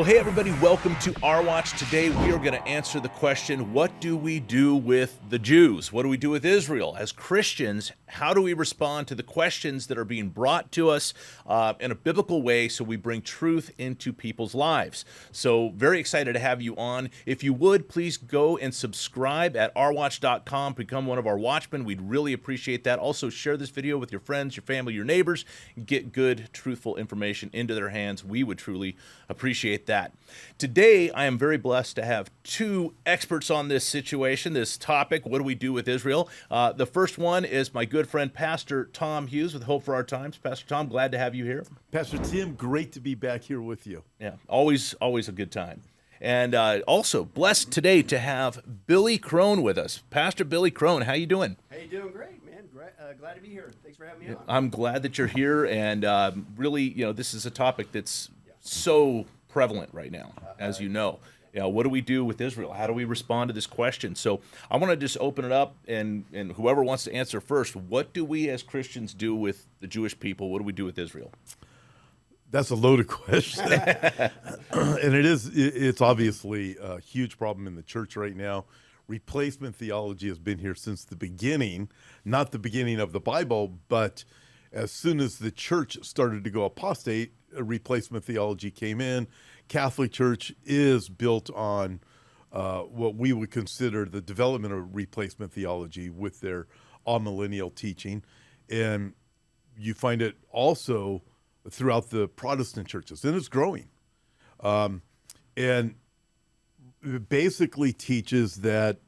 Well, hey everybody, welcome to Our Watch. Today we are going to answer the question, what do we do with the Jews? What do we do with Israel? As Christians, how do we respond to the questions that are being brought to us in a biblical way so we bring truth into people's lives? So very excited to have you on. If you would, please go and subscribe at ourwatch.com, become one of our watchmen. We'd really appreciate that. Also, share this video with your friends, your family, your neighbors. Get good, truthful information into their hands. We would truly appreciate that. Today, I am very blessed to have two experts on this situation, this topic. What do we do with Israel? The first one is my good friend, Pastor Tom Hughes with Hope for Our Times. Pastor Tom, glad to have you here. Pastor Tim, great to be back here with you. Yeah, always a good time. And also blessed today to have Billy Crone with us. Pastor Billy Crone, how you doing? Hey, doing great, man. Glad to be here. Thanks for having me on. I'm glad that you're here, and really, this is a topic that's so prevalent right now, as you know. What do we do with Israel? How do we respond to this question? So I want to just open it up, and whoever wants to answer first, what do we as Christians do with the Jewish people? What do we do with Israel? That's a loaded question. And it's obviously a huge problem in the church right now. Replacement theology has been here since the beginning, not the beginning of the Bible, but as soon as the church started to go apostate, replacement theology came in. Catholic Church is built on what we would consider the development of replacement theology with their amillennial teaching. And you find it also throughout the Protestant churches, and it's growing. And it basically teaches that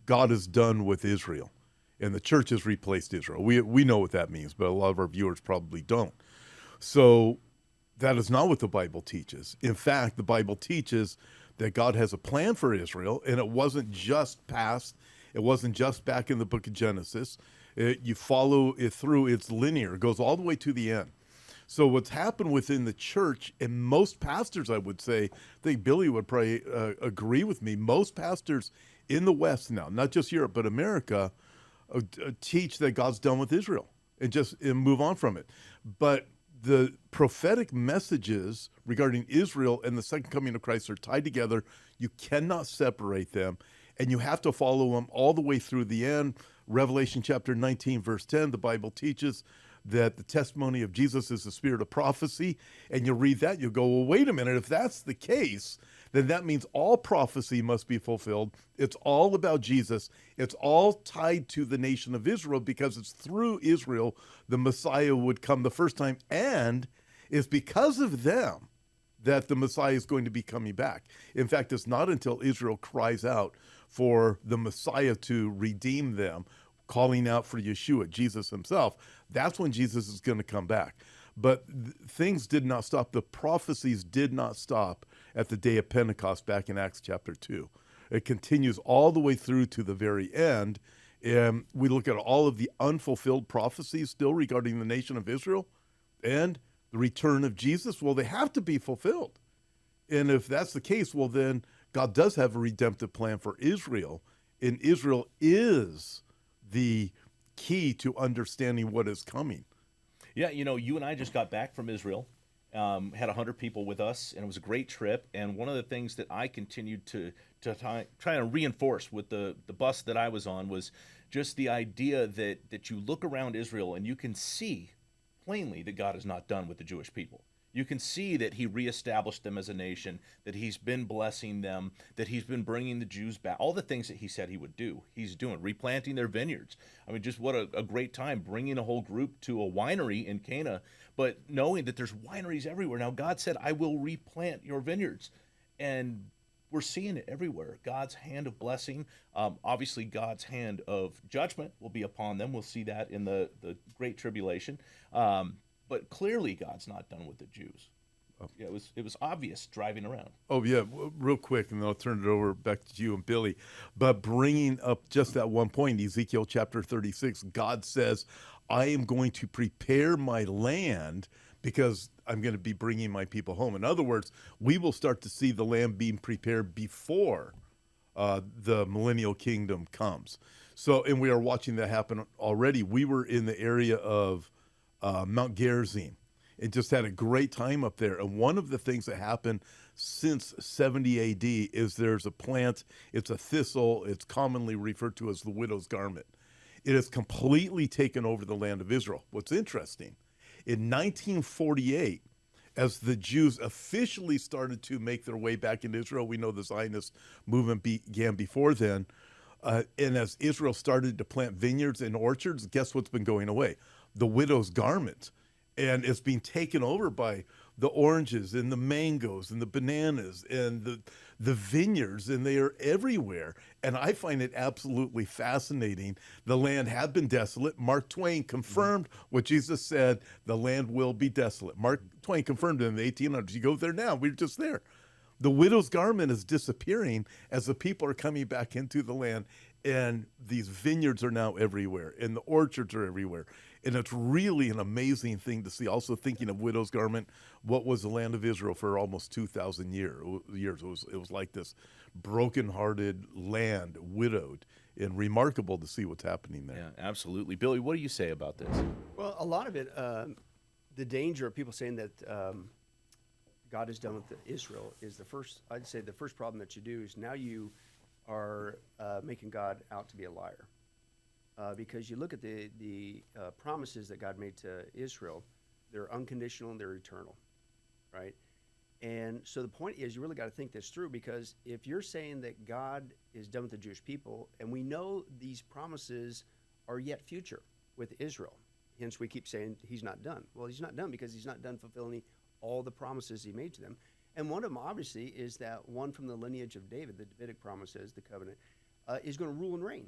God is done with Israel, and the church has replaced Israel. We know what that means, but a lot of our viewers probably don't. So that is not what the Bible teaches. In fact, the Bible teaches that God has a plan for Israel, and it wasn't just past. It wasn't just back in the book of Genesis. You follow it through. It's linear. It goes all the way to the end. So what's happened within the church, and most pastors, I would say, I think Billy would probably agree with me, most pastors in the West now, not just Europe, but America, teach that God's done with Israel and move on from it. But the prophetic messages regarding Israel and the second coming of Christ are tied together. You cannot separate them, and you have to follow them all the way through the end. Revelation chapter 19, verse 10, the Bible teaches that the testimony of Jesus is the spirit of prophecy, and you read that, you go, well, wait a minute, if that's the case, then that means all prophecy must be fulfilled. It's all about Jesus. It's all tied to the nation of Israel, because it's through Israel the Messiah would come the first time, and it's because of them that the Messiah is going to be coming back. In fact, it's not until Israel cries out for the Messiah to redeem them, calling out for Yeshua, Jesus himself, that's when Jesus is going to come back. But things did not stop. The prophecies did not stop at the day of Pentecost back in Acts chapter 2. It continues all the way through to the very end. And we look at all of the unfulfilled prophecies still regarding the nation of Israel and the return of Jesus. Well, they have to be fulfilled. And if that's the case, well, then God does have a redemptive plan for Israel. And Israel is the key to understanding what is coming. Yeah, you and I just got back from Israel, had 100 people with us, and it was a great trip. And one of the things that I continued to try and reinforce with the bus that I was on was just the idea that you look around Israel and you can see plainly that God is not done with the Jewish people. You can see that he reestablished them as a nation, that he's been blessing them, that he's been bringing the Jews back. All the things that he said he would do, he's doing, replanting their vineyards. I mean, just what a great time, bringing a whole group to a winery in Cana, but knowing that there's wineries everywhere. Now, God said, I will replant your vineyards. And we're seeing it everywhere. God's hand of blessing, obviously God's hand of judgment will be upon them. We'll see that in the Great Tribulation. But clearly, God's not done with the Jews. Yeah, it was obvious driving around. Oh, yeah, real quick, and then I'll turn it over back to you and Billy. But bringing up just that one point, Ezekiel chapter 36, God says, I am going to prepare my land because I'm going to be bringing my people home. In other words, we will start to see the land being prepared before the millennial kingdom comes. So, and we are watching that happen already. We were in the area of Mount Gerizim, and just had a great time up there. And one of the things that happened since 70 AD is there's a plant, it's a thistle, it's commonly referred to as the widow's garment. It has completely taken over the land of Israel. What's interesting, in 1948, as the Jews officially started to make their way back into Israel, we know the Zionist movement began before then, and as Israel started to plant vineyards and orchards, guess what's been going away? The widow's garment. And it's being taken over by the oranges and the mangoes and the bananas and the vineyards, and they are everywhere. And I find it absolutely fascinating. The land had been desolate. Mark Twain confirmed what Jesus said, the land will be desolate. Mark Twain confirmed it in the 1800s. You go there now, we're just there. The widow's garment is disappearing as the people are coming back into the land, and these vineyards are now everywhere, and the orchards are everywhere. And it's really an amazing thing to see. Also thinking of widow's garment, what was the land of Israel for almost 2,000 years? It was like this brokenhearted land, widowed, and remarkable to see what's happening there. Yeah, absolutely. Billy, what do you say about this? Well, a lot of it, the danger of people saying that God is done with Israel is I'd say the first problem that you do is now you are making God out to be a liar. Because you look at the promises that God made to Israel, they're unconditional and they're eternal, right? And so the point is you really got to think this through, because if you're saying that God is done with the Jewish people, and we know these promises are yet future with Israel, hence we keep saying he's not done. Well, he's not done because he's not done fulfilling all the promises he made to them. And one of them, obviously, is that one from the lineage of David, the Davidic promises, the covenant, is going to rule and reign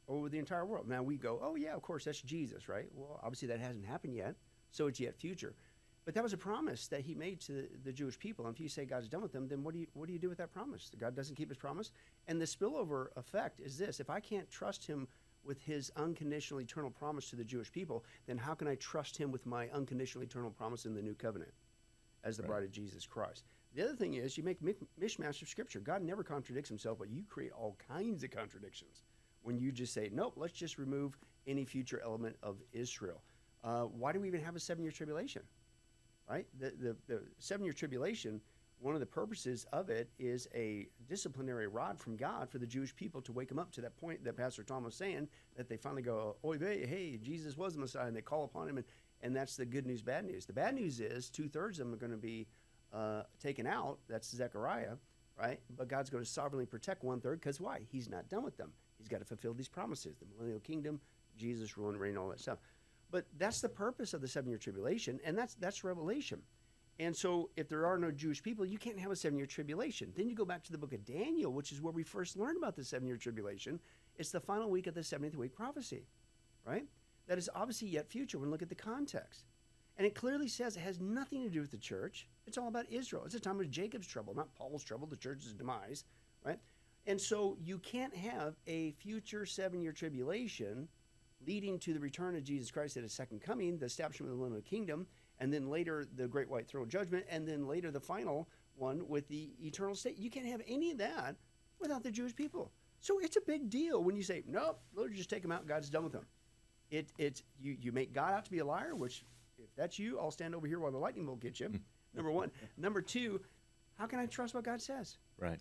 over the entire world. Now we go, oh yeah, of course, that's Jesus, right? Well, obviously that hasn't happened yet, so it's yet future. But that was a promise that he made to the Jewish people. And if you say God's done with them, then what do you do with that promise? God doesn't keep his promise. And the spillover effect is this: if I can't trust him with his unconditional eternal promise to the Jewish people, then how can I trust him with my unconditional eternal promise in the new covenant as the bride of Jesus Christ? The other thing is you make mishmash of Scripture. God never contradicts himself, but you create all kinds of contradictions when you just say, nope, let's just remove any future element of Israel. Why do we even have a 7-year tribulation, right? The 7-year tribulation, one of the purposes of it is a disciplinary rod from God for the Jewish people to wake them up to that point that Pastor Tom was saying, that they finally go, oy vey, hey, Jesus was the Messiah, and they call upon him, and that's the good news, bad news. The bad news is 2/3 of them are going to be taken out. That's Zechariah, right? But God's going to sovereignly protect 1/3, because why? He's not done with them. He's got to fulfill these promises, the millennial kingdom, Jesus rule and reign, all that stuff. But that's the purpose of the 7-year tribulation, and that's Revelation. And so if there are no Jewish people, you can't have a 7-year tribulation. Then you go back to the book of Daniel, which is where we first learned about the 7-year tribulation. It's the final week of the 70th week prophecy, right? That is obviously yet future when we look at the context. And it clearly says it has nothing to do with the church. It's all about Israel. It's a time of Jacob's trouble, not Paul's trouble, the church's demise, right? And so you can't have a future 7-year tribulation leading to the return of Jesus Christ at his second coming, the establishment of the millennial kingdom, and then later the great white throne judgment, and then later the final one with the eternal state. You can't have any of that without the Jewish people. So it's a big deal when you say, nope, Lord, just take them out, God's done with them. You make God out to be a liar, which if that's you, I'll stand over here while the lightning bolt gets you, number one. Number two, how can I trust what God says? Right.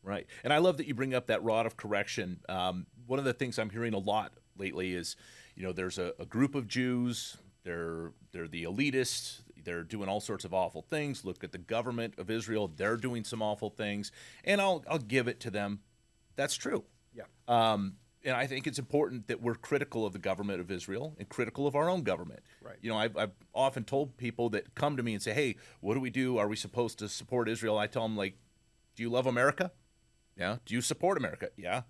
Right. And I love that you bring up that rod of correction. One of the things I'm hearing a lot lately is, there's a group of Jews, they're the elitists, they're doing all sorts of awful things. Look at the government of Israel, they're doing some awful things, and I'll give it to them. That's true. Yeah. And I think it's important that we're critical of the government of Israel and critical of our own government. Right. I've often told people that come to me and say, hey, what do we do? Are we supposed to support Israel? I tell them, do you love America? Yeah. Do you support America? Yeah.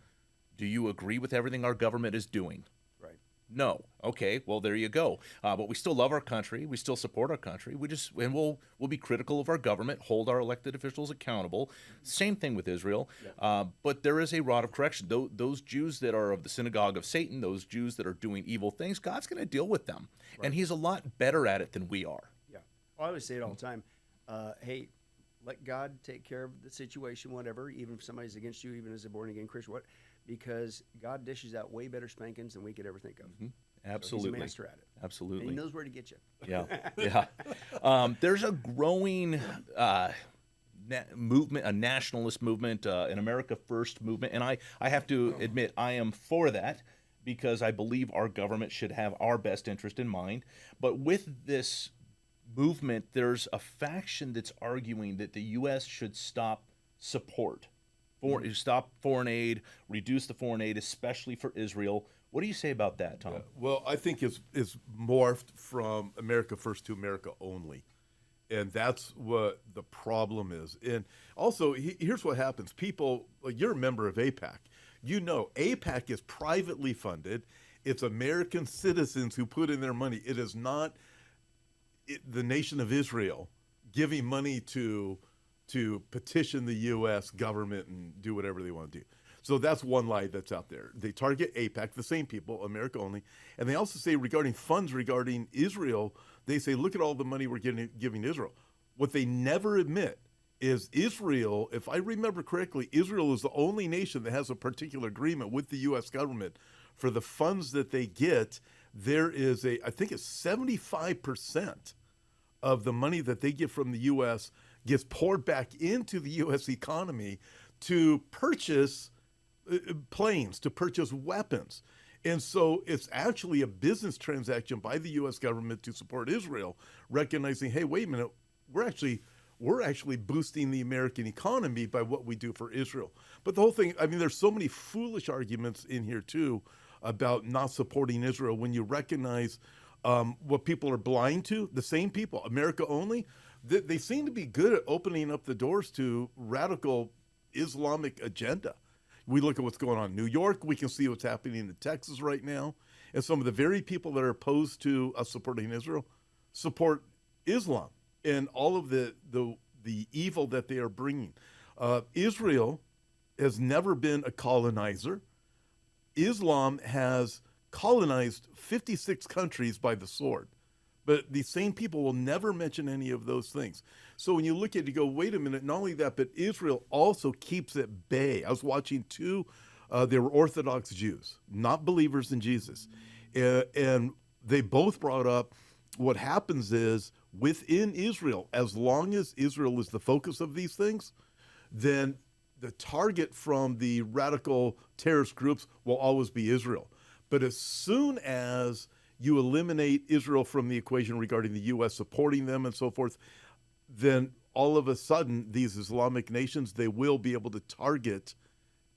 Do you agree with everything our government is doing? Right. No. Okay. Well, there you go. But we still love our country. We still support our country. We'll be critical of our government, hold our elected officials accountable. Same thing with Israel. Yeah. But there is a rod of correction. Those Jews that are of the synagogue of Satan, those Jews that are doing evil things, God's going to deal with them. Right. And he's a lot better at it than we are. Yeah. Well, I always say it all the time. Hey, let God take care of the situation, whatever, even if somebody's against you, even as a born-again Christian, because God dishes out way better spankings than we could ever think of. Mm-hmm. Absolutely. So he's a master at it. And absolutely. he knows where to get you. Yeah, yeah. There's a growing movement, a nationalist movement, an America First movement, and I have to admit I am for that because I believe our government should have our best interest in mind. But with this movement, there's a faction that's arguing that the U.S. should stop stop foreign aid, reduce the foreign aid, especially for Israel. What do you say about that, Tom? Well, I think it's morphed from America First to America Only. And that's what the problem is. And also, here's what happens. People, like, you're a member of AIPAC. You know, AIPAC is privately funded. It's American citizens who put in their money. It is not the nation of Israel giving money to petition the U.S. government and do whatever they want to do. So that's one lie that's out there. They target AIPAC, the same people, America Only. And they also say regarding funds regarding Israel, they say, look at all the money we're giving Israel. What they never admit is Israel, if I remember correctly, Israel is the only nation that has a particular agreement with the U.S. government for the funds that they get. There is I think it's 75% of the money that they get from the U.S. gets poured back into the U.S. economy to purchase planes, to purchase weapons. And so it's actually a business transaction by the U.S. government to support Israel, recognizing, hey, wait a minute, we're actually boosting the American economy by what we do for Israel. But the whole thing, I mean, there's so many foolish arguments in here too about not supporting Israel when you recognize what people are blind to. The same people, America Only, they seem to be good at opening up the doors to radical Islamic agenda. We look at what's going on in New York. We can see what's happening in Texas right now. And some of the very people that are opposed to us supporting Israel support Islam and all of the evil that they are bringing. Israel has never been a colonizer. Islam has colonized 56 countries by the sword. But these same people will never mention any of those things. So when you look at it, you go, wait a minute, not only that, but Israel also keeps at bay. I was watching two, they were Orthodox Jews, not believers in Jesus. And they both brought up what happens is within Israel, as long as Israel is the focus of these things, then the target from the radical terrorist groups will always be Israel. But as soon as you eliminate Israel from the equation regarding the U.S. supporting them and so forth, then all of a sudden these Islamic nations, they will be able to target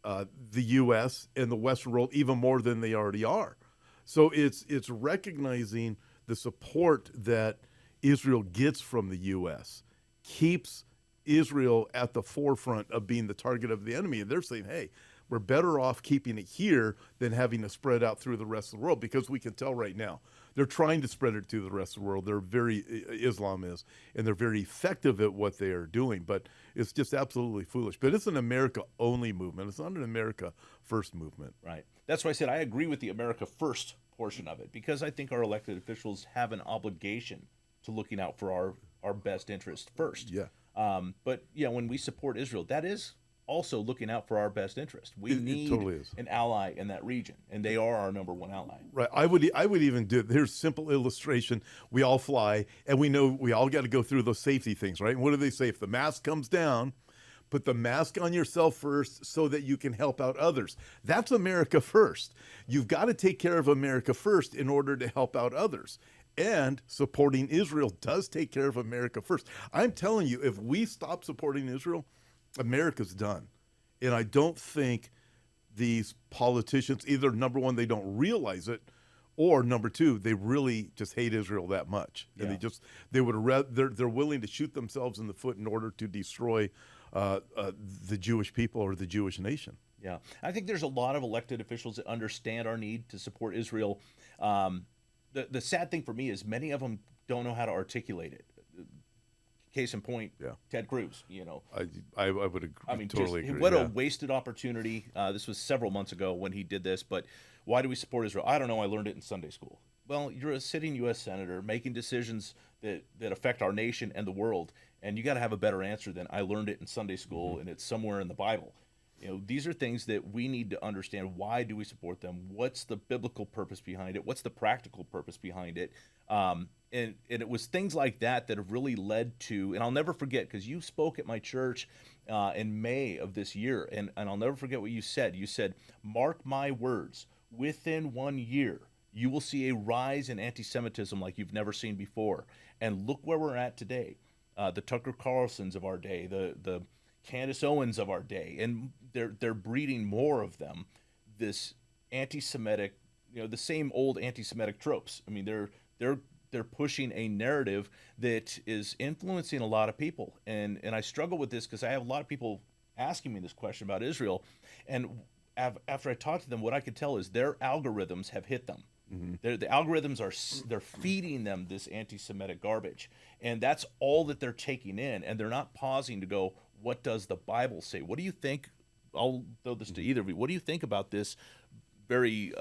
the U.S. and the Western world even more than they already are. So it's recognizing the support that Israel gets from the U.S. keeps Israel at the forefront of being the target of the enemy. And they're saying, hey, we're better off keeping it here than having to spread out through the rest of the world, because we can tell right now they're trying to spread it to the rest of the world. They're Islam is, and they're very effective at what they are doing, but it's just absolutely foolish. But it's an America only movement. It's not an America first movement. Right. That's why I said I agree with the America First portion of it, because I think our elected officials have an obligation to looking out for our best interest first. Yeah. But yeah, when we support Israel, that is also looking out for our best interest. We need totally is. an ally in that region, and they are our number one ally. Right. I would even do, here's a simple illustration. We all fly, and we know we all got to go through those safety things, right? And what do they say? If the mask comes down, put the mask on yourself first so that you can help out others. That's America first. You've got to take care of America first in order to help out others. And supporting Israel does take care of America first. I'm telling you, if we stop supporting Israel, America's done. And I don't think these politicians, either number one, they don't realize it, or number two, they really just hate Israel that much. And they're willing to shoot themselves in the foot in order to destroy the Jewish people or the Jewish nation. Yeah. I think there's a lot of elected officials that understand our need to support Israel. The sad thing for me is many of them don't know how to articulate it. Case in point, Ted Cruz, I would agree. I mean, totally agree. What a wasted opportunity. This was several months ago when he did this, but why do we support Israel? I don't know. I learned it in Sunday school. Well, you're a sitting U.S. senator making decisions that affect our nation and the world, and you got to have a better answer than I learned it in Sunday school, and it's somewhere in the Bible. These are things that we need to understand. Why do we support them? What's the biblical purpose behind it? What's the practical purpose behind it? And it was things like that that have really led to, and I'll never forget, because you spoke at my church in May of this year, and I'll never forget what you said. You said, "Mark my words, within 1 year, you will see a rise in anti-Semitism like you've never seen before." And look where we're at today. The Tucker Carlsons of our day, the Candace Owens of our day, and they're breeding more of them. This anti-Semitic, the same old anti-Semitic tropes. I mean, they're pushing a narrative that is influencing a lot of people, and I struggle with this because I have a lot of people asking me this question about Israel, and after I talk to them, what I could tell is their algorithms have hit them. The algorithms they're feeding them this anti-Semitic garbage, and that's all that they're taking in, and they're not pausing to go, what does the Bible say? What do you think? I'll throw this to either of you. What do you think about this very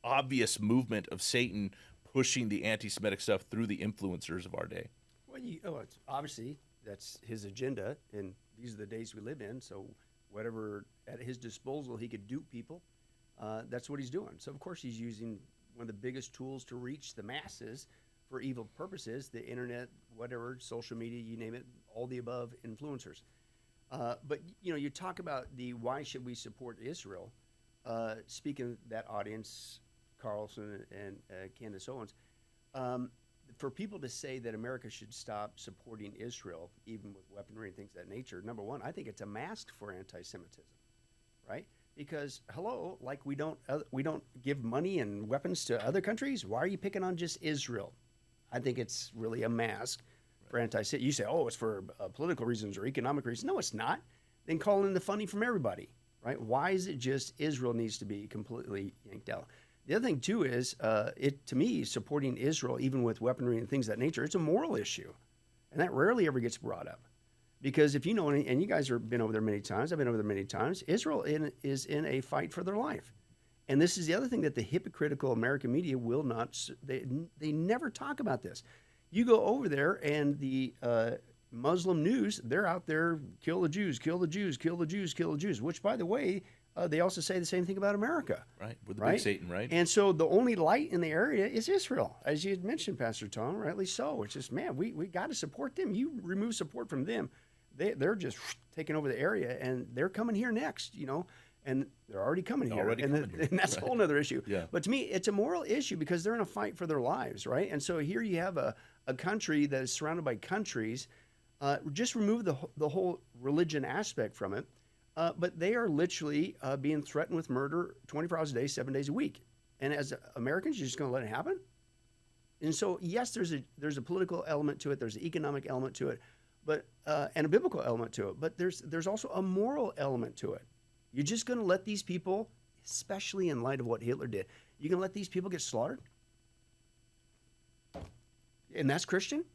obvious movement of Satan pushing the anti-Semitic stuff through the influencers of our day? Well, it's obviously that's his agenda, and these are the days we live in. So whatever at his disposal he could dupe people, that's what he's doing. So of course he's using one of the biggest tools to reach the masses for evil purposes: the internet, whatever, social media, you name it, all the above influencers. But you talk about the why should we support Israel? Speaking of that audience, Carlson and Candace Owens, for people to say that America should stop supporting Israel, even with weaponry and things of that nature, number one, I think it's a mask for anti-Semitism, right? Because like we don't give money and weapons to other countries. Why are you picking on just Israel? I think it's really a mask for anti-Semitism. You say, oh, it's for political reasons or economic reasons. No, it's not. Then call in the funding from everybody, right? Why is it just Israel needs to be completely yanked out? The other thing, too, is to me, supporting Israel, even with weaponry and things of that nature, it's a moral issue. And that rarely ever gets brought up. Because if you know, and you guys have been over there many times, I've been over there many times, Israel is in a fight for their life. And this is the other thing that the hypocritical American media will not, they never talk about this. You go over there and the Muslim news, they're out there, kill the Jews, kill the Jews, kill the Jews, kill the Jews, which, by the way, they also say the same thing about America. Right, we're the big Satan, right? And so the only light in the area is Israel, as you had mentioned, Pastor Tom, rightly so. It's just, man, we got to support them. You remove support from them, they're just taking over the area, and they're coming here next, and they're already coming here. And that's a whole other issue. Yeah. But to me, it's a moral issue because they're in a fight for their lives, right? And so here you have a country that is surrounded by countries. Just remove the whole religion aspect from it. But they are literally being threatened with murder 24 hours a day, 7 days a week. And as Americans, you're just going to let it happen? And so, yes, there's a political element to it. There's an economic element to it, but and a biblical element to it. But there's also a moral element to it. You're just going to let these people, especially in light of what Hitler did, you're going to let these people get slaughtered? And that's Christian?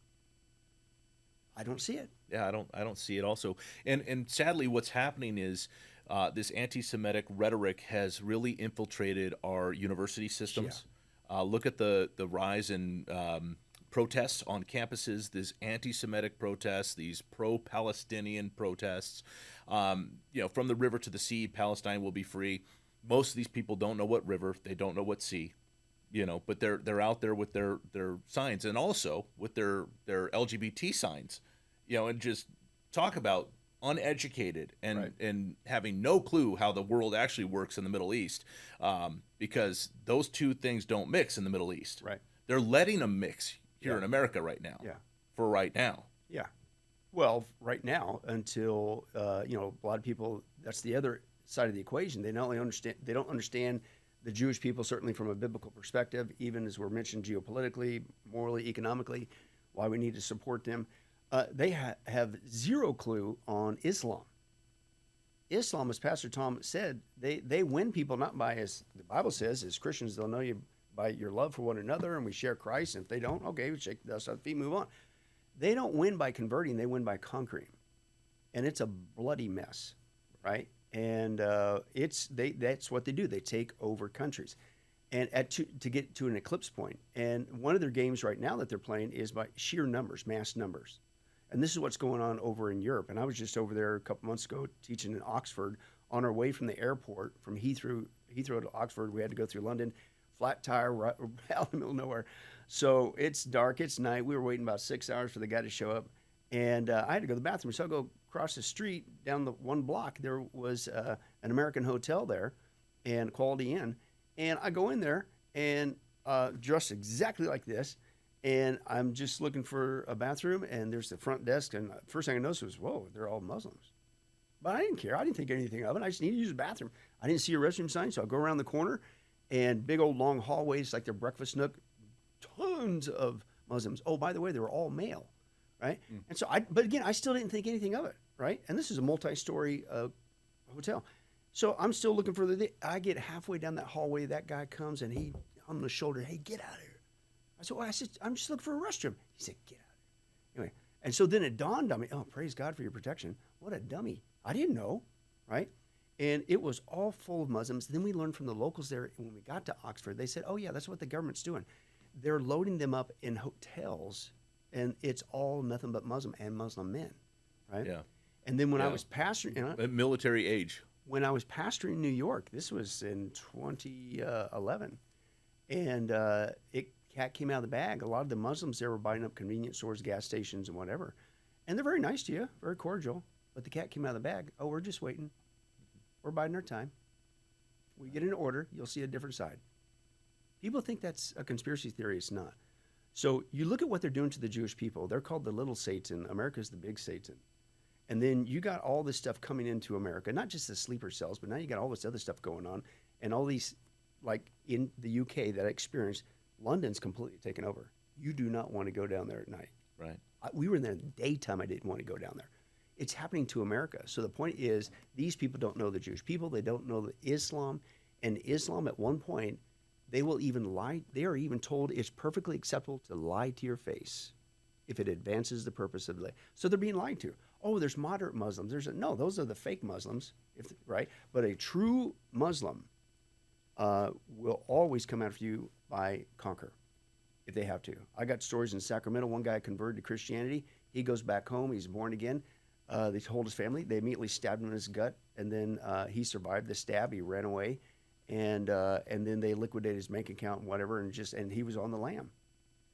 I don't see it. Yeah, I don't see it also. And sadly, what's happening is this anti-Semitic rhetoric has really infiltrated our university systems. Yeah. Look at the rise in protests on campuses, these anti-Semitic protests, these pro-Palestinian protests. From the river to the sea, Palestine will be free. Most of these people don't know what river, they don't know what sea. But they're out there with their signs, and also with their LGBT signs, and just talk about uneducated and having no clue how the world actually works in the Middle East, because those two things don't mix in the Middle East. Right. They're letting them mix here in America right now. Yeah. For right now. Yeah. Well, right now, until a lot of people, that's the other side of the equation. They don't understand the Jewish people, certainly from a biblical perspective, even as we're mentioned geopolitically, morally, economically, why we need to support them. They have zero clue on Islam. Islam, as Pastor Tom said, they win people not by, as the Bible says, as Christians, they'll know you by your love for one another, and we share Christ. And if they don't, okay, we shake the dust off the feet, move on. They don't win by converting, they win by conquering. And it's a bloody mess, right? And that's what they do. They take over countries, and to get to an eclipse point. And one of their games right now that they're playing is by sheer numbers, mass numbers. And this is what's going on over in Europe. And I was just over there a couple months ago teaching in Oxford on our way from the airport, from Heathrow to Oxford. We had to go through London, flat tire, right out in the middle of nowhere. So it's dark, it's night. We were waiting about 6 hours for the guy to show up. And I had to go to the bathroom. So I go across the street down the one block. There was an American hotel there and Quality Inn. And I go in there and dressed exactly like this. And I'm just looking for a bathroom. And there's the front desk. And the first thing I noticed was, whoa, they're all Muslims. But I didn't care. I didn't think anything of it. I just needed to use the bathroom. I didn't see a restroom sign. So I go around the corner and big old long hallways like their breakfast nook. Tons of Muslims. Oh, by the way, they were all male. Right. And so but again, I still didn't think anything of it. Right. And this is a multi-story hotel. So I'm still looking for I get halfway down that hallway. That guy comes and he on the shoulder, hey, get out of here. I said, well, I'm just looking for a restroom. He said, get out of here. Anyway. And so then it dawned on me, oh, praise God for your protection. What a dummy. I didn't know. Right. And it was all full of Muslims. Then we learned from the locals there. When we got to Oxford, they said, oh, yeah, that's what the government's doing. They're loading them up in hotels. And it's all nothing but Muslim and Muslim men, right? Yeah. And then when I was pastoring, at military age, when I was pastoring in New York, this was in 2011, and cat came out of the bag. A lot of the Muslims there were buying up convenience stores, gas stations, and whatever, and they're very nice to you, very cordial. But the cat came out of the bag. Oh, we're just waiting. We're biding our time. We get an order, you'll see a different side. People think that's a conspiracy theory. It's not. So you look at what they're doing to the Jewish people. They're called the little Satan. America's the big Satan. And then you got all this stuff coming into America, not just the sleeper cells, but now you got all this other stuff going on. And all these, like in the UK that I experienced, London's completely taken over. You do not want to go down there at night. Right. We were in there in the daytime. I didn't want to go down there. It's happening to America. So the point is, these people don't know the Jewish people. They don't know the Islam. And Islam at one point, they will even lie. They are even told it's perfectly acceptable to lie to your face if it advances the purpose of the day. So they're being lied to. Oh, there's moderate Muslims. No, those are the fake Muslims, right? But a true Muslim will always come after you by conquer if they have to. I got stories in Sacramento. One guy converted to Christianity. He goes back home. He's born again. They told his family. They immediately stabbed him in his gut, and then he survived the stab. He ran away. And then they liquidated his bank account and whatever, and he was on the lam.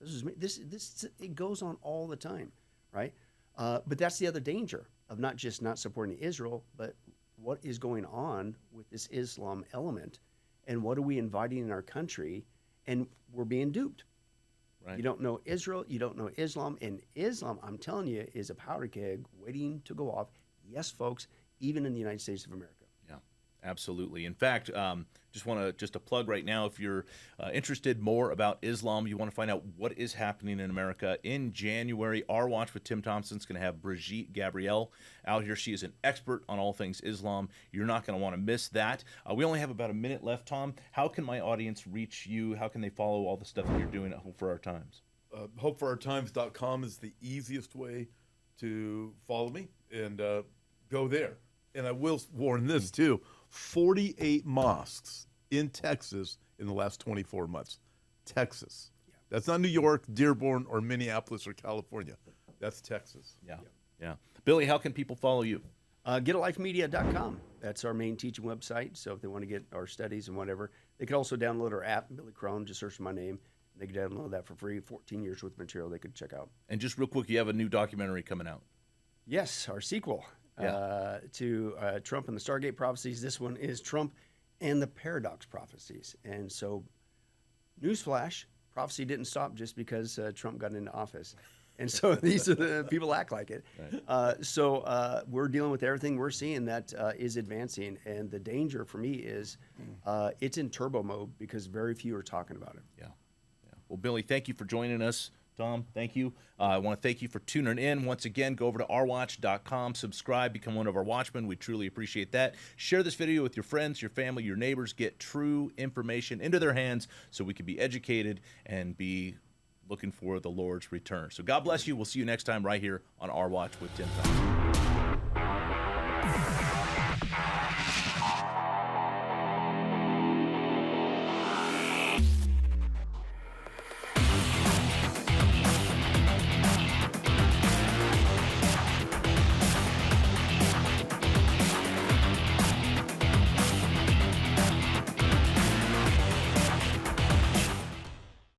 It goes on all the time, right? But that's the other danger of not just not supporting Israel, but what is going on with this Islam element, and what are we inviting in our country, and we're being duped. Right. You don't know Israel, you don't know Islam, and Islam, I'm telling you, is a powder keg waiting to go off. Yes, folks, even in the United States of America. Absolutely. In fact, just want to plug right now, if you're interested more about Islam, you want to find out what is happening in America. In January, Our Watch with Tim Thompson is going to have Brigitte Gabrielle out here. She is an expert on all things Islam. You're not going to want to miss that. We only have about a minute left, Tom. How can my audience reach you? How can they follow all the stuff that you're doing at Hope for Our Times? HopeForOurTimes.com is the easiest way to follow me, and go there. And I will warn this too. 48 mosques in Texas in the last 24 months. Texas. Yeah. That's not New York, Dearborn, or Minneapolis, or California. That's Texas. Yeah. Billy, how can people follow you? GetALifeMedia.com. That's our main teaching website. So if they want to get our studies and whatever, they can also download our app, Billy Crone. Just search for my name. They can download that for free. 14 years worth of material they could check out. And just real quick, you have a new documentary coming out. Yes, our sequel. To Trump and the Stargate prophecies. This one is Trump and the Paradox prophecies. And so, newsflash, prophecy didn't stop just because Trump got into office. And so these are the people act like it. Right. So we're dealing with everything we're seeing that is advancing. And the danger for me is it's in turbo mode because very few are talking about it. Yeah. Well, Billy, thank you for joining us. Tom, thank you. I want to thank you for tuning in. Once again, go over to ourwatch.com, subscribe, become one of our watchmen. We truly appreciate that. Share this video with your friends, your family, your neighbors. Get true information into their hands so we can be educated and be looking for the Lord's return. So God bless you. We'll see you next time right here on Our Watch with Tim Thompson.